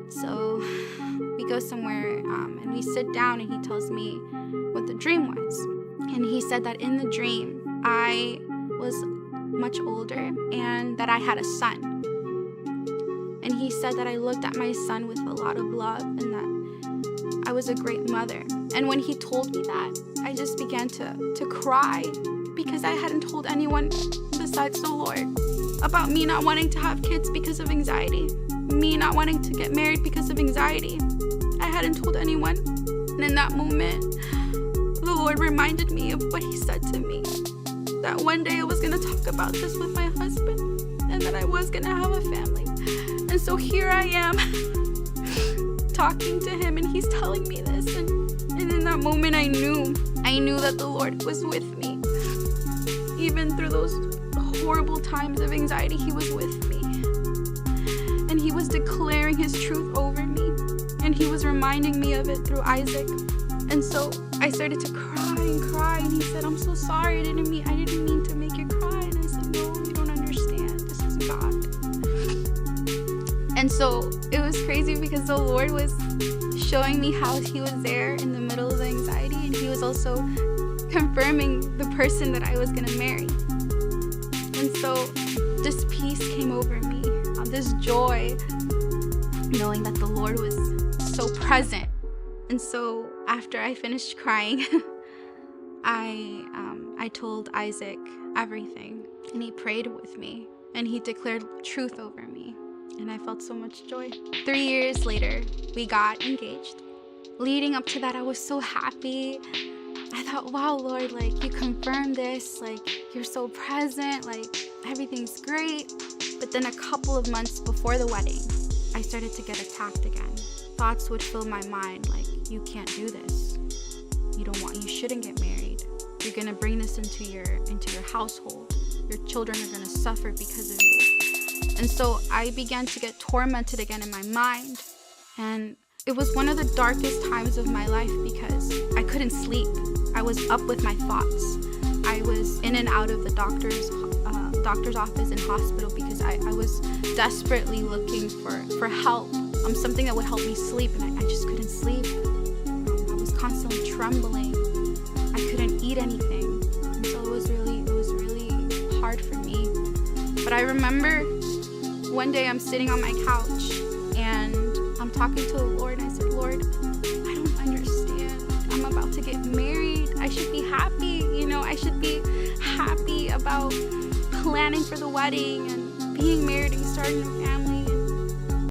So we go somewhere and we sit down, and he tells me what the dream was. And he said that in the dream, I was much older and that I had a son. And he said that I looked at my son with a lot of love and that I was a great mother. And when he told me that, I just began to cry because I hadn't told anyone besides the Lord about me not wanting to have kids because of anxiety, me not wanting to get married because of anxiety. I hadn't told anyone. And in that moment, the Lord reminded me of what he said to me, that one day I was going to talk about this with my husband and that I was going to have a family. And so here I am talking to him, and he's telling me this. And in that moment, I knew that the Lord was with me. Even through those horrible times of anxiety, he was with me. And he was declaring his truth over me. And he was reminding me of it through Isaac. And so I started to cry, and he said, "I'm so sorry, I didn't mean to make you cry." And I said, "No, you don't understand. This is God." And so it was crazy because the Lord was showing me how he was there in the middle of the anxiety, and he was also confirming the person that I was going to marry. And so this peace came over me, this joy, knowing that the Lord was so present. And so after I finished crying, I told Isaac everything, and he prayed with me, and he declared truth over me, and I felt so much joy. 3 years later, we got engaged. Leading up to that, I was so happy. I thought, wow, Lord, like, you confirmed this, like, you're so present, like, everything's great. But then a couple of months before the wedding, I started to get attacked again. Thoughts would fill my mind, like, you can't do this. You shouldn't get married. You're gonna bring this into your household. Your children are gonna suffer because of you. And so I began to get tormented again in my mind. And it was one of the darkest times of my life because I couldn't sleep. I was up with my thoughts. I was in and out of the doctor's office and hospital because I was desperately looking for help, something that would help me sleep, and I just couldn't sleep. I was constantly trembling. I couldn't eat anything, and so it was really hard for me. But I remember one day I'm sitting on my couch and I'm talking to the Lord, and I said, "Lord, I don't understand. I'm about to get married. I should be happy, I should be happy about planning for the wedding and being married and starting a family.